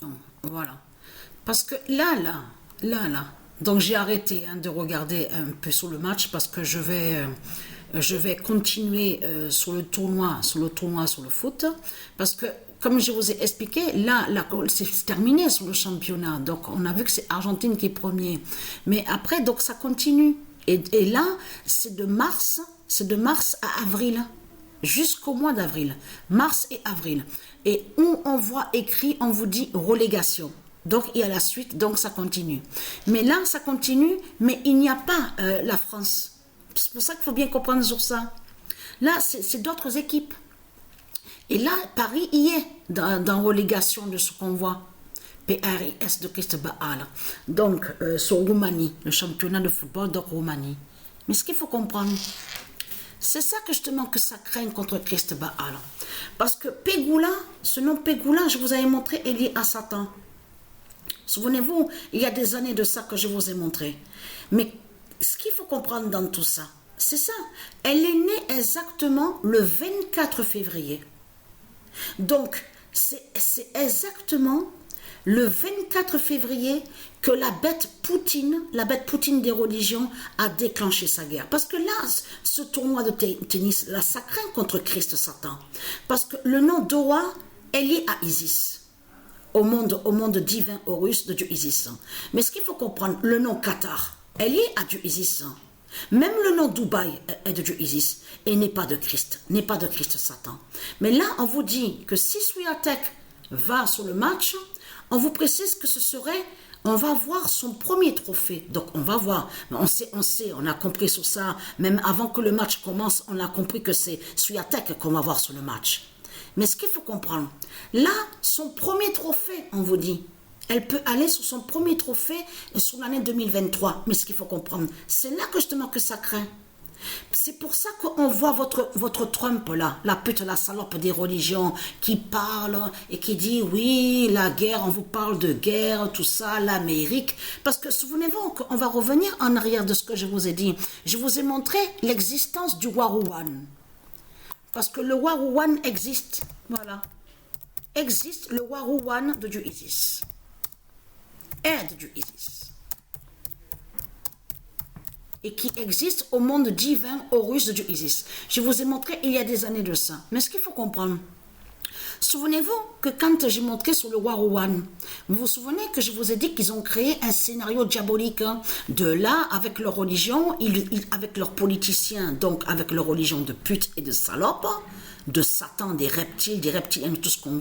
Donc, voilà. Parce que là, donc j'ai arrêté de regarder un peu sur le match parce que je vais continuer sur le tournoi, sur le foot, parce que comme je vous ai expliqué, là, c'est terminé sur le championnat. Donc on a vu que c'est Argentine qui est premier, mais après donc ça continue. Et là, c'est de mars à avril jusqu'au mois d'avril, mars et avril. Et où on voit écrit, on vous dit relégation. Donc il y a la suite, donc ça continue. Mais là, ça continue, mais il n'y a pas la France. C'est pour ça qu'il faut bien comprendre sur ça. Là, c'est d'autres équipes. Et là, Paris y est dans relégation de ce qu'on voit. PRIS de Christ Baal. Donc, sur Roumanie, le championnat de football de Roumanie. Mais ce qu'il faut comprendre, c'est ça que justement que ça craint contre Christ Baal. Parce que Pégoula, ce nom Pégoula, je vous avais montré, est lié à Satan. Souvenez-vous, il y a des années de ça que je vous ai montré. Mais ce qu'il faut comprendre dans tout ça, c'est ça. Elle est née exactement le 24 février. Donc, c'est exactement le 24 février que la bête Poutine des religions, a déclenché sa guerre. Parce que là, ce tournoi de tennis, là, ça craint contre Christ Satan. Parce que le nom d'Oa est lié à Isis. Au monde divin Horus de Dieu Isis. Mais ce qu'il faut comprendre, le nom Qatar est lié à Dieu Isis. Même le nom Dubaï est de Dieu Isis et n'est pas de Christ Satan. Mais là, on vous dit que si Swiatek va sur le match, on vous précise que ce serait, on va voir son premier trophée. Donc on va voir, on a compris sur ça, même avant que le match commence, on a compris que c'est Swiatek qu'on va voir sur le match. Mais ce qu'il faut comprendre, là, son premier trophée, on vous dit, elle peut aller sur son premier trophée sur l'année 2023. Mais ce qu'il faut comprendre, c'est là que justement que ça craint. C'est pour ça qu'on voit votre Trump là, la pute, la salope des religions, qui parle et qui dit oui, la guerre, on vous parle de guerre, tout ça, l'Amérique. Parce que souvenez-vous qu'on va revenir en arrière de ce que je vous ai dit. Je vous ai montré l'existence du Warouane. Parce que le Warouane existe. Voilà. Existe le Warouane de Dieu Isis. Et de Dieu Isis. Et qui existe au monde divin Horus de Dieu Isis. Je vous ai montré il y a des années de ça. Mais ce qu'il faut comprendre, souvenez-vous que quand j'ai montré sur le Warouane, vous vous souvenez que je vous ai dit qu'ils ont créé un scénario diabolique de là, avec leur religion, avec leurs politiciens, donc avec leur religion de pute et de salope, de Satan, des reptiliens, tout ce qu'on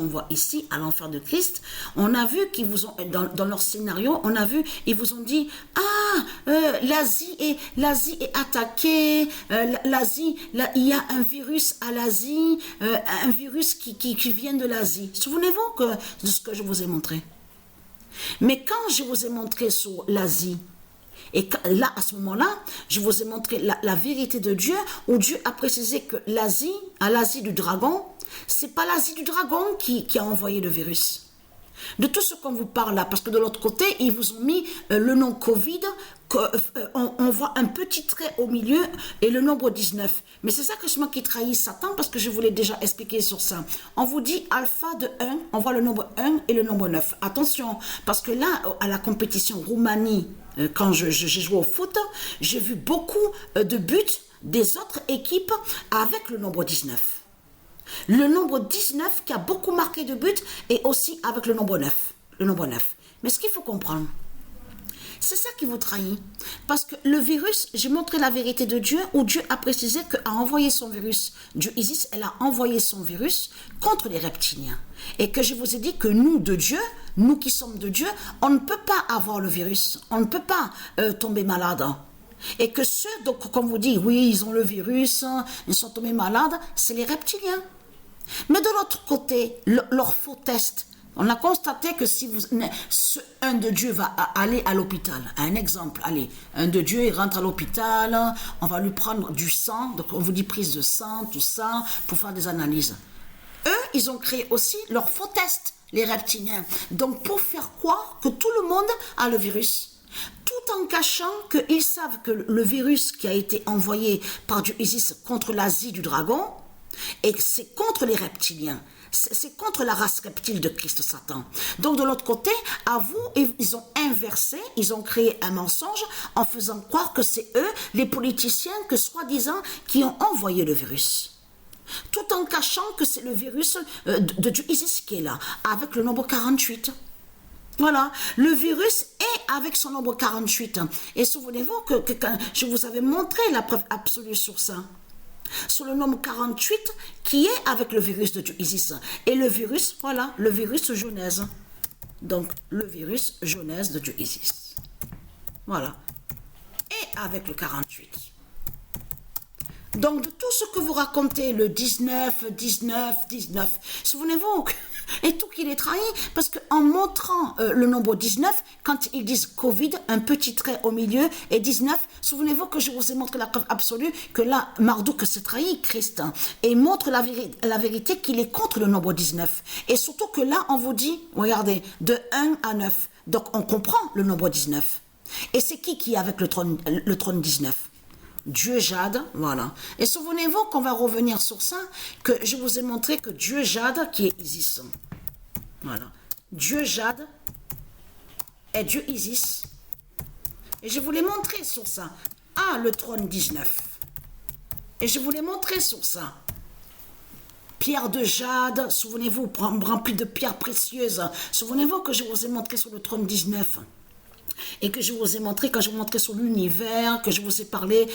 voit ici à l'enfer de Christ. On a vu qu'ils vous ont, dans leur scénario, on a vu, ils vous ont dit, l'Asie est attaquée, l'Asie, il y a un virus à l'Asie, un virus qui vient de l'Asie. Souvenez-vous de ce que je vous ai montré. Mais quand je vous ai montré sur l'Asie, et là, à ce moment-là, je vous ai montré la vérité de Dieu, où Dieu a précisé que l'Asie du dragon, c'est pas l'Asie du dragon qui a envoyé le virus. De tout ce qu'on vous parle là, parce que de l'autre côté, ils vous ont mis le nom Covid, on voit un petit trait au milieu et le nombre 19. Mais c'est ça que je qui trahit Satan, parce que je vous l'ai déjà expliqué sur ça. On vous dit alpha de 1, on voit le nombre 1 et le nombre 9. Attention, parce que là, à la compétition Roumanie, quand j'ai joué au foot, j'ai vu beaucoup de buts des autres équipes avec le nombre 19. Le nombre 19 qui a beaucoup marqué de buts et aussi avec le nombre 9. Le nombre 9. Mais ce qu'il faut comprendre, c'est ça qui vous trahit. Parce que le virus, j'ai montré la vérité de Dieu, où Dieu a précisé qu'a envoyé son virus. Dieu Isis, elle a envoyé son virus contre les reptiliens. Et que je vous ai dit que nous, de Dieu, nous qui sommes de Dieu, on ne peut pas avoir le virus. On ne peut pas tomber malade. Et que ceux, donc, comme vous dites, oui, ils ont le virus, ils sont tombés malades, c'est les reptiliens. Mais de l'autre côté, leur faux test, on a constaté que si un de Dieu va aller à l'hôpital, un exemple, allez, un de Dieu, il rentre à l'hôpital, on va lui prendre du sang, donc on vous dit prise de sang, tout ça, pour faire des analyses. Eux, ils ont créé aussi leur faux test, les reptiliens. Donc pour faire croire que tout le monde a le virus. Tout en cachant qu'ils savent que le virus qui a été envoyé par Dieu Isis contre l'Asie du dragon, et c'est contre les reptiliens. C'est contre la race reptile de Christ Satan. Donc de l'autre côté, à vous, ils ont inversé, ils ont créé un mensonge en faisant croire que c'est eux, les politiciens, que soi-disant, qui ont envoyé le virus. Tout en cachant que c'est le virus du ISIS qui est là, avec le nombre 48. Voilà, le virus est avec son nombre 48. Et souvenez-vous que quand je vous avais montré la preuve absolue sur ça. Sur le nombre 48 qui est avec le virus de ISIS. Et le virus, voilà, le virus Genèse. Donc, le virus Genèse de ISIS. Voilà. Et avec le 48. Donc, de tout ce que vous racontez, le 19, 19, 19, souvenez-vous, et tout qu'il est trahi, parce qu'en montrant le nombre 19, quand ils disent Covid, un petit trait au milieu, et 19, souvenez-vous que je vous ai montré la preuve absolue que là, Marduk s'est trahi, Christ, et montre la vérité qu'il est contre le nombre 19. Et surtout que là, on vous dit, regardez, de 1 à 9, donc on comprend le nombre 19. Et c'est qui est avec le trône 19? Dieu Jade, voilà. Et souvenez-vous qu'on va revenir sur ça, que je vous ai montré que Dieu Jade, qui est Isis, voilà. Dieu Jade est Dieu Isis. Et je vous l'ai montré sur ça. Ah, le trône 19. Et je vous l'ai montré sur ça. Pierre de jade, souvenez-vous, rempli de pierres précieuses. Souvenez-vous que je vous ai montré sur le trône 19. Et que je vous ai montré, quand je vous ai montré sur l'univers, que je vous ai parlé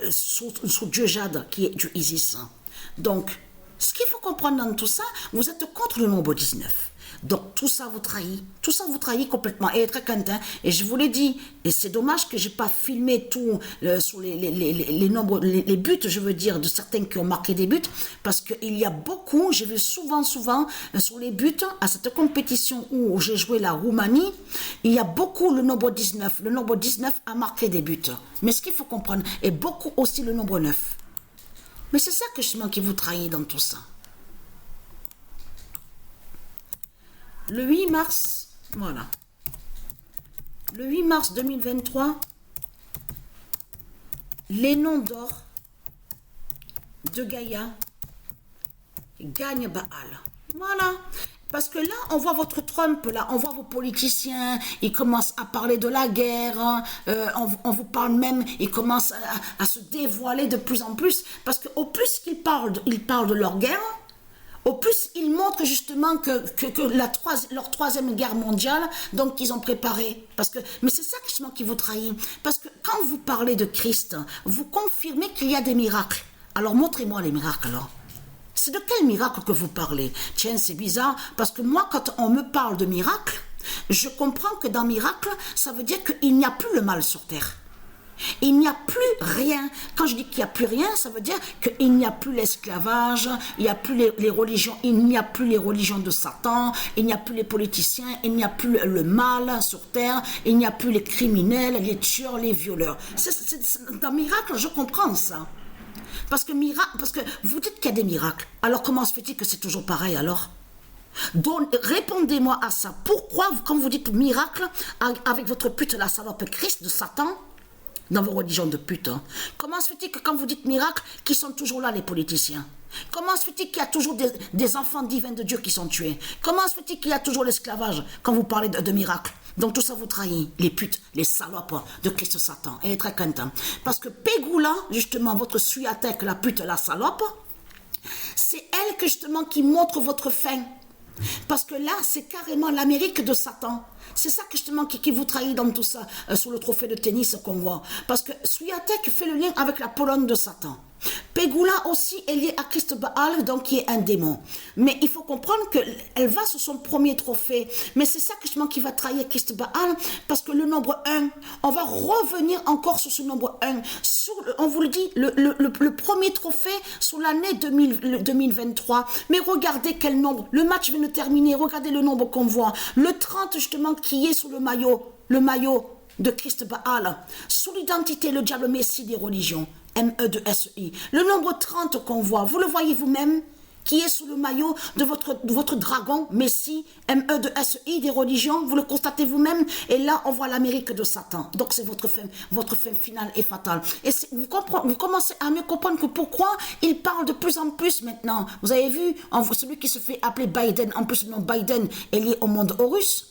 sur Dieu Jade, qui est Dieu Isis. Donc, ce qu'il faut comprendre dans tout ça, vous êtes contre le nombre 19. Donc, tout ça vous trahit complètement. Et très content. Et je vous l'ai dit, et c'est dommage que je n'ai pas filmé tout sur les nombres, les buts, je veux dire, de certains qui ont marqué des buts, parce qu'il y a beaucoup, j'ai vu souvent, sur les buts, à cette compétition où j'ai joué la Roumanie, il y a beaucoup le nombre 19. Le nombre 19 a marqué des buts. Mais ce qu'il faut comprendre, et beaucoup aussi le nombre 9. Mais c'est ça que justement qui vous trahit dans tout ça. Le 8 mars, voilà. Le 8 mars 2023, les noms d'or de Gaïa gagnent Baal. Voilà. Parce que là, on voit votre Trump, là, on voit vos politiciens, ils commencent à parler de la guerre, on vous parle même, ils commencent à se dévoiler de plus en plus, parce qu'au plus qu'ils parlent de leur guerre, au plus, ils montrent justement que leur troisième guerre mondiale, donc qu'ils ont préparé. Mais c'est ça justement qui vous trahit. Parce que quand vous parlez de Christ, vous confirmez qu'il y a des miracles. Alors montrez-moi les miracles alors. C'est de quel miracle que vous parlez? Tiens, c'est bizarre, parce que moi, quand on me parle de miracle, je comprends que dans miracle, ça veut dire qu'il n'y a plus le mal sur terre. Il n'y a plus rien. Quand je dis qu'il n'y a plus rien, ça veut dire qu'il n'y a plus l'esclavage, il n'y a plus les religions, il n'y a plus les religions de Satan, il n'y a plus les politiciens, il n'y a plus le mal sur terre, il n'y a plus les criminels, les tueurs, les violeurs. Dans miracle, je comprends ça. Parce que vous dites qu'il y a des miracles. Alors comment se fait-il que c'est toujours pareil alors? Donc, répondez-moi à ça. Pourquoi, quand vous dites miracle, avec votre pute, la salope Christ de Satan, dans vos religions de pute, comment se fait-il que quand vous dites miracle, qu'ils sont toujours là les politiciens? Comment se fait-il qu'il y a toujours des enfants divins de Dieu qui sont tués? Comment se fait-il qu'il y a toujours l'esclavage quand vous parlez de miracle? Donc tout ça vous trahit, les putes, les salopes de Christ Satan. Et très content. Parce que Pégoula, justement, votre suyathèque, la pute, la salope, c'est elle que justement qui montre votre fin. Parce que là, c'est carrément l'Amérique de Satan. C'est ça que justement qui vous trahit dans tout ça, sur le trophée de tennis qu'on voit. Parce que Swiatek fait le lien avec la Pologne de Satan. Pégoula aussi est liée à Christ Baal, donc qui est un démon. Mais il faut comprendre qu'elle va sur son premier trophée. Mais c'est ça justement qui va trahir Christ Baal, parce que le nombre 1, on va revenir encore sur ce nombre 1. On vous le dit, le premier trophée sur l'année 2023. Mais regardez quel nombre. Le match vient de terminer. Regardez le nombre qu'on voit. Le 30 justement qui est sur le maillot de Christ Baal. Sous l'identité, le diable messie des religions. M-E-2-S-I. Le nombre 30 qu'on voit, vous le voyez vous-même, qui est sous le maillot de votre dragon, Messie, MEI des religions, vous le constatez vous-même, et là on voit l'Amérique de Satan. Donc c'est votre fin finale est fatale. Et vous commencez à mieux comprendre que pourquoi il parle de plus en plus maintenant. Vous avez vu, celui qui se fait appeler Biden, en plus le nom Biden est lié au monde Horus.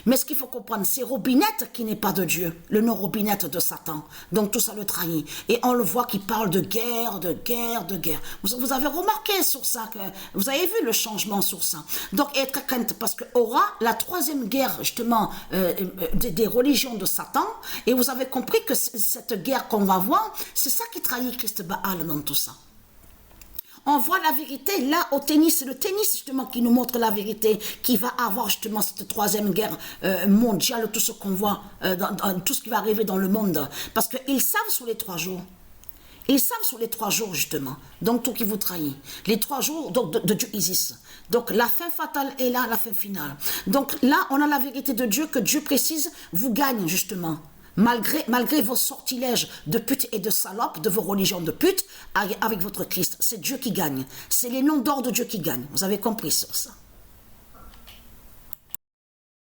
Mais ce qu'il faut comprendre, c'est Robinette qui n'est pas de Dieu, le nom Robinette de Satan. Donc tout ça le trahit. Et on le voit qui parle de guerre, de guerre, de guerre. Vous avez remarqué sur ça, vous avez vu le changement sur ça. Donc être crainte, parce qu'il aura la troisième guerre justement des religions de Satan. Et vous avez compris que cette guerre qu'on va voir, c'est ça qui trahit Christ Baal dans tout ça. On voit la vérité là au tennis, c'est le tennis justement qui nous montre la vérité, qui va avoir justement cette troisième guerre mondiale, tout ce qu'on voit, tout ce qui va arriver dans le monde. Parce qu'ils savent sur les 3 jours. Ils savent sur les 3 jours justement, donc tout qui vous trahit. Les 3 jours donc, de Dieu Isis. Donc la fin fatale est là, la fin finale. Donc là, on a la vérité de Dieu que Dieu précise, vous gagne justement. Malgré vos sortilèges de pute et de salope, de vos religions de pute, avec votre Christ, c'est Dieu qui gagne. C'est les noms d'or de Dieu qui gagnent. Vous avez compris sur ça.